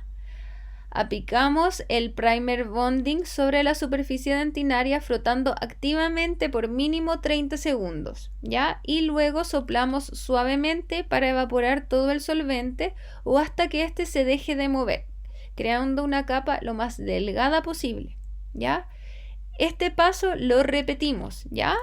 Aplicamos el primer bonding sobre la superficie dentinaria frotando activamente por mínimo 30 segundos, ¿ya? Y luego soplamos suavemente para evaporar todo el solvente o hasta que éste se deje de mover, creando una capa lo más delgada posible, ¿ya? Este paso lo repetimos, ¿ya?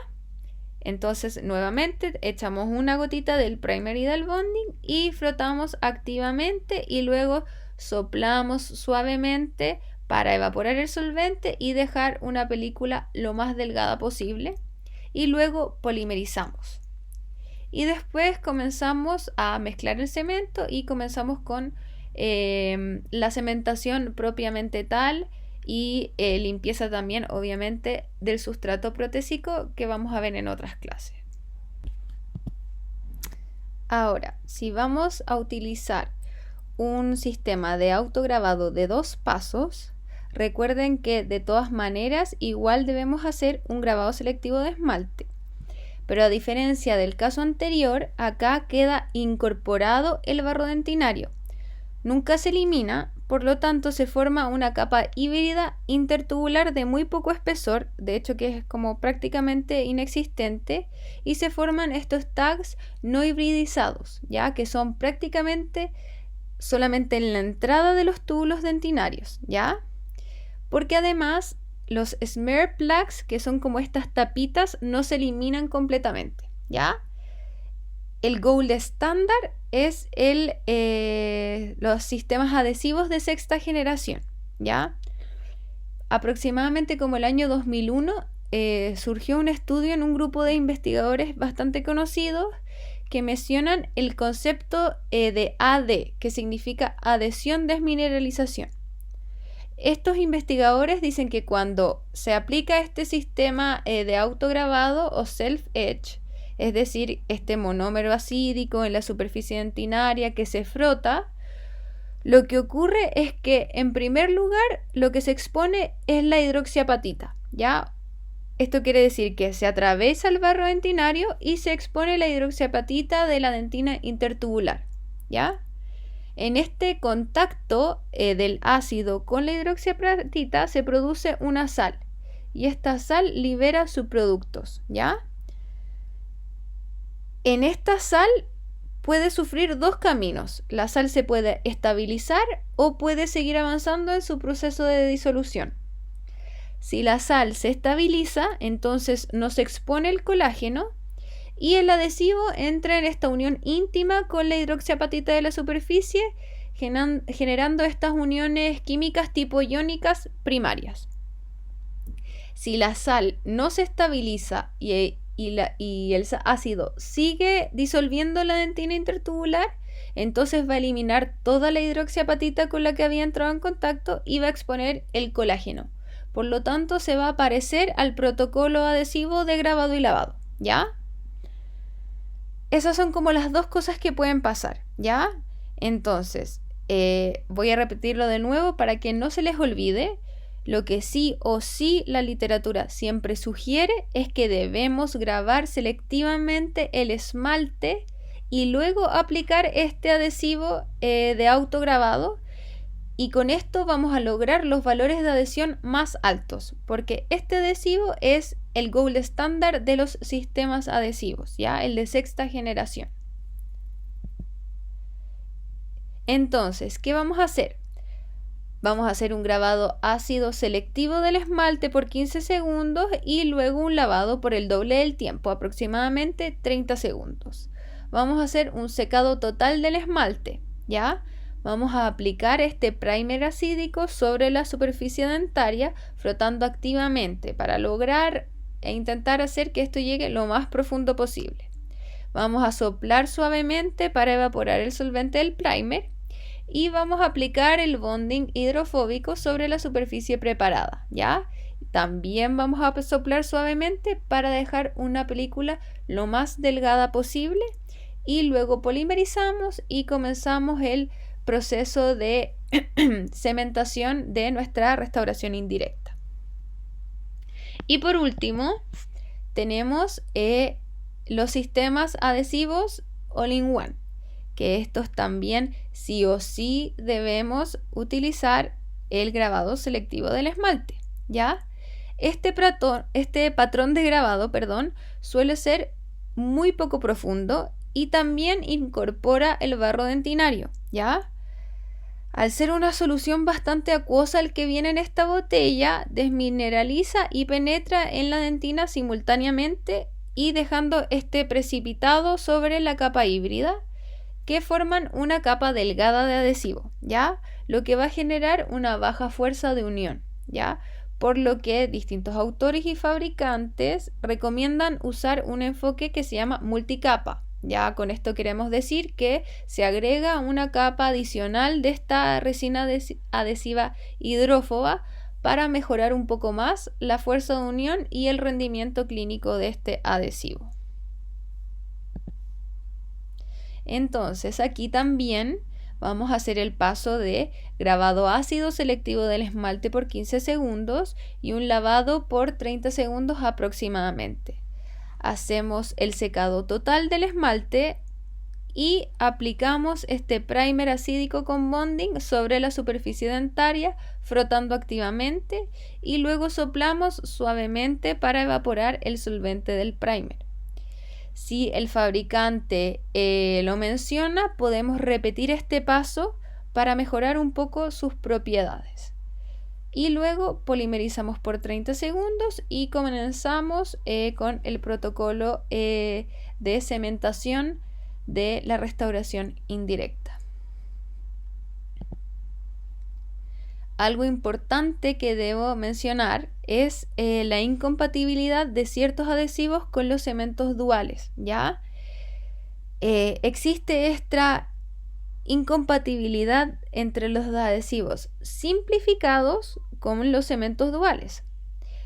Entonces nuevamente echamos una gotita del primer y del bonding y frotamos activamente y luego soplamos suavemente para evaporar el solvente y dejar una película lo más delgada posible y luego polimerizamos. Y después comenzamos a mezclar el cemento y comenzamos con la cementación propiamente tal y limpieza también obviamente del sustrato protésico que vamos a ver en otras clases. Ahora, si vamos a utilizar un sistema de autograbado de 2 pasos, recuerden que de todas maneras igual debemos hacer un grabado selectivo de esmalte. Pero a diferencia del caso anterior, acá queda incorporado el barro dentinario. Nunca se elimina, por lo tanto se forma una capa híbrida intertubular de muy poco espesor, de hecho que es como prácticamente inexistente, y se forman estos tags no hibridizados, ya que son prácticamente solamente en la entrada de los túbulos dentinarios, ¿ya? Porque además los smear plaques, que son como estas tapitas, no se eliminan completamente, ¿ya? El gold estándar es los sistemas adhesivos de sexta generación, ¿ya? Aproximadamente como el año 2001 surgió un estudio en un grupo de investigadores bastante conocidos que mencionan el concepto de AD, que significa adhesión desmineralización. Estos investigadores dicen que cuando se aplica este sistema de autograbado o self-etch, es decir, este monómero acídico en la superficie dentinaria que se frota, lo que ocurre es que en primer lugar lo que se expone es la hidroxiapatita, ¿ya? Esto quiere decir que se atraviesa el barro dentinario y se expone la hidroxiapatita de la dentina intertubular, ¿ya? En este contacto del ácido con la hidroxiapatita se produce una sal y esta sal libera subproductos, ¿ya? En esta sal puede sufrir 2 caminos. La sal se puede estabilizar o puede seguir avanzando en su proceso de disolución. Si la sal se estabiliza, entonces no se expone el colágeno y el adhesivo entra en esta unión íntima con la hidroxiapatita de la superficie, generando estas uniones químicas tipo iónicas primarias. Si la sal no se estabiliza y el ácido sigue disolviendo la dentina intertubular, entonces va a eliminar toda la hidroxiapatita con la que había entrado en contacto y va a exponer el colágeno. Por lo tanto, se va a parecer al protocolo adhesivo de grabado y lavado, ¿ya? Esas son como las 2 cosas que pueden pasar, ¿ya? Entonces, voy a repetirlo de nuevo para que no se les olvide. Lo que sí o sí la literatura siempre sugiere es que debemos grabar selectivamente el esmalte y luego aplicar este adhesivo de autograbado, y con esto vamos a lograr los valores de adhesión más altos, porque este adhesivo es el gold estándar de los sistemas adhesivos, ¿ya? El de sexta generación. Entonces, ¿qué vamos a hacer? Vamos a hacer un grabado ácido selectivo del esmalte por 15 segundos y luego un lavado por el doble del tiempo, aproximadamente 30 segundos. Vamos a hacer un secado total del esmalte, ¿ya? Vamos a aplicar este primer acídico sobre la superficie dentaria frotando activamente para lograr e intentar hacer que esto llegue lo más profundo posible. Vamos a soplar suavemente para evaporar el solvente del primer y vamos a aplicar el bonding hidrofóbico sobre la superficie preparada, ¿ya? También vamos a soplar suavemente para dejar una película lo más delgada posible y luego polimerizamos y comenzamos el proceso de cementación de nuestra restauración indirecta. Y por último, tenemos los sistemas adhesivos all-in-one, que estos también sí o sí debemos utilizar el grabado selectivo del esmalte, ¿ya? Este patrón de grabado, suele ser muy poco profundo y también incorpora el barro dentinario, ¿ya? Al ser una solución bastante acuosa el que viene en esta botella, desmineraliza y penetra en la dentina simultáneamente y dejando este precipitado sobre la capa híbrida, que forman una capa delgada de adhesivo, ¿ya? Lo que va a generar una baja fuerza de unión, ¿ya? Por lo que distintos autores y fabricantes recomiendan usar un enfoque que se llama multicapa. Ya con esto queremos decir que se agrega una capa adicional de esta resina adhesiva hidrófoba para mejorar un poco más la fuerza de unión y el rendimiento clínico de este adhesivo. Entonces aquí también vamos a hacer el paso de grabado ácido selectivo del esmalte por 15 segundos y un lavado por 30 segundos aproximadamente. Hacemos el secado total del esmalte y aplicamos este primer acídico con bonding sobre la superficie dentaria, frotando activamente, y luego soplamos suavemente para evaporar el solvente del primer. Si el fabricante lo menciona, podemos repetir este paso para mejorar un poco sus propiedades. Y luego polimerizamos por 30 segundos y comenzamos con el protocolo de cementación de la restauración indirecta. Algo importante que debo mencionar es la incompatibilidad de ciertos adhesivos con los cementos duales, ¿ya? Existe esta incompatibilidad entre los adhesivos simplificados con los cementos duales.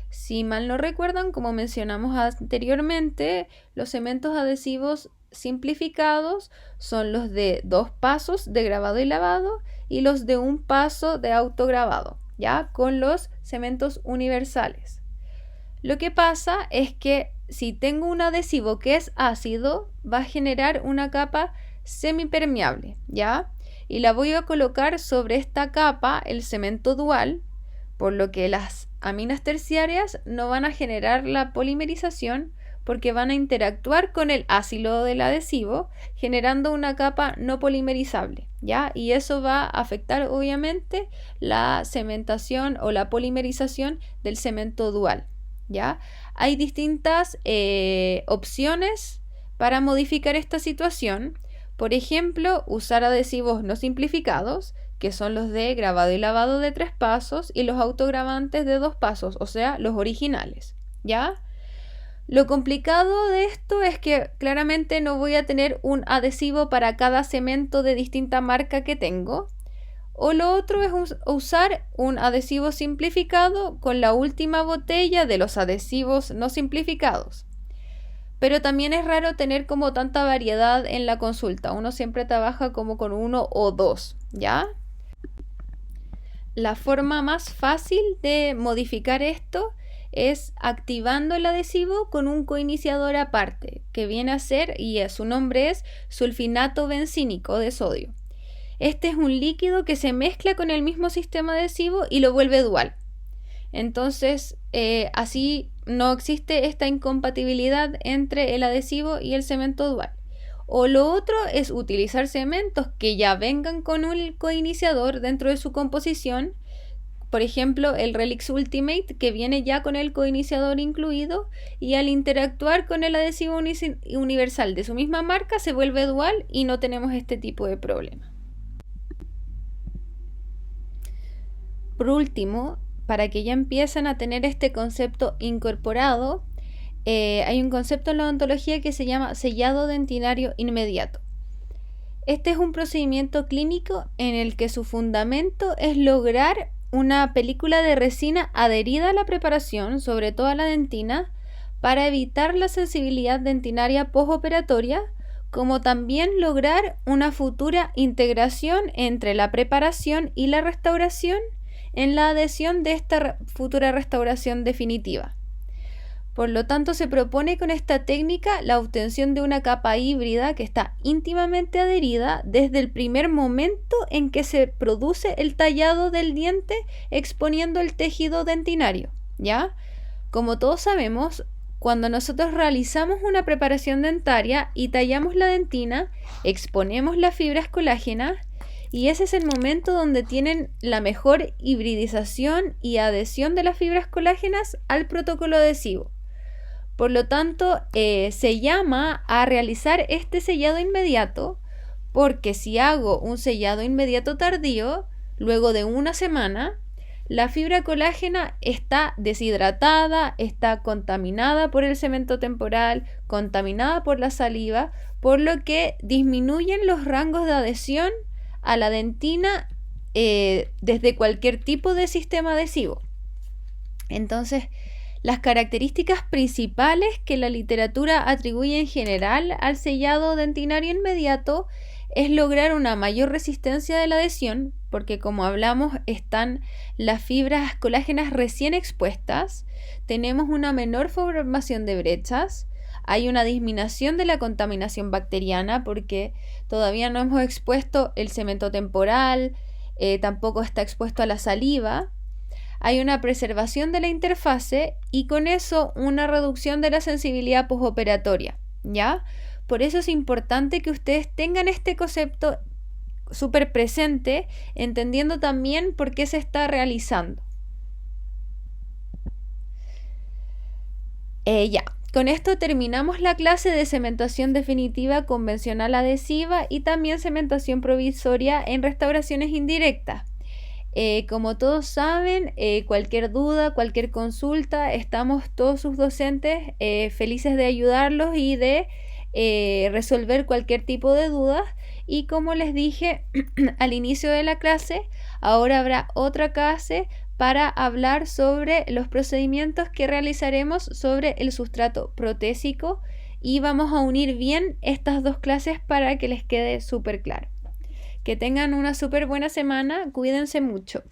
Si mal no recuerdan, como mencionamos anteriormente, los cementos adhesivos simplificados son los de 2 pasos de grabado y lavado y los de 1 paso de autograbado, ¿ya? Con los cementos universales. Lo que pasa es que si tengo un adhesivo que es ácido, va a generar una capa semipermeable, ¿ya? Y la voy a colocar sobre esta capa, el cemento dual, por lo que las aminas terciarias no van a generar la polimerización porque van a interactuar con el ácido del adhesivo, generando una capa no polimerizable, ¿ya? Y eso va a afectar obviamente la cementación o la polimerización del cemento dual, ¿ya? Hay distintas opciones para modificar esta situación. Por ejemplo, usar adhesivos no simplificados, que son los de grabado y lavado de 3 pasos, y los autogravantes de 2 pasos, o sea, los originales, ¿ya? Lo complicado de esto es que claramente no voy a tener un adhesivo para cada cemento de distinta marca que tengo. O lo otro es usar un adhesivo simplificado con la última botella de los adhesivos no simplificados. Pero también es raro tener como tanta variedad en la consulta. Uno siempre trabaja como con 1 o 2, ¿ya? La forma más fácil de modificar esto es activando el adhesivo con un coiniciador aparte, que viene a ser, y su nombre es sulfinato bencínico de sodio. Este es un líquido que se mezcla con el mismo sistema adhesivo y lo vuelve dual. Entonces, así no existe esta incompatibilidad entre el adhesivo y el cemento dual. O lo otro es utilizar cementos que ya vengan con un coiniciador dentro de su composición. Por ejemplo, el Relix Ultimate, que viene ya con el coiniciador incluido, y al interactuar con el adhesivo universal de su misma marca se vuelve dual y no tenemos este tipo de problema. Por último, para que ya empiecen a tener este concepto incorporado, hay un concepto en la odontología que se llama sellado dentinario inmediato. Este es un procedimiento clínico en el que su fundamento es lograr una película de resina adherida a la preparación, sobre todo a la dentina, para evitar la sensibilidad dentinaria postoperatoria como también lograr una futura integración entre la preparación y la restauración en la adhesión de esta futura restauración definitiva. Por lo tanto, se propone con esta técnica la obtención de una capa híbrida que está íntimamente adherida desde el primer momento en que se produce el tallado del diente exponiendo el tejido dentinario, ¿ya? Como todos sabemos, cuando nosotros realizamos una preparación dentaria y tallamos la dentina, exponemos las fibras colágenas y ese es el momento donde tienen la mejor hibridización y adhesión de las fibras colágenas al protocolo adhesivo. Por lo tanto, se llama a realizar este sellado inmediato porque si hago un sellado inmediato tardío, luego de una semana, la fibra colágena está deshidratada, está contaminada por el cemento temporal, contaminada por la saliva, por lo que disminuyen los rangos de adhesión a la dentina desde cualquier tipo de sistema adhesivo. Entonces, las características principales que la literatura atribuye en general al sellado dentinario inmediato es lograr una mayor resistencia de la adhesión, porque como hablamos están las fibras colágenas recién expuestas, tenemos una menor formación de brechas, hay una disminución de la contaminación bacteriana porque todavía no hemos expuesto el cemento temporal, tampoco está expuesto a la saliva. Hay una preservación de la interfase y con eso una reducción de la sensibilidad postoperatoria, ¿ya? Por eso es importante que ustedes tengan este concepto súper presente, entendiendo también por qué se está realizando. Con esto terminamos la clase de cementación definitiva convencional adhesiva y también cementación provisoria en restauraciones indirectas. Como todos saben, cualquier duda, cualquier consulta, estamos todos sus docentes felices de ayudarlos y de resolver cualquier tipo de dudas. Y como les dije al inicio de la clase, ahora habrá otra clase para hablar sobre los procedimientos que realizaremos sobre el sustrato protésico y vamos a unir bien estas dos clases para que les quede súper claro. Que tengan una súper buena semana, cuídense mucho.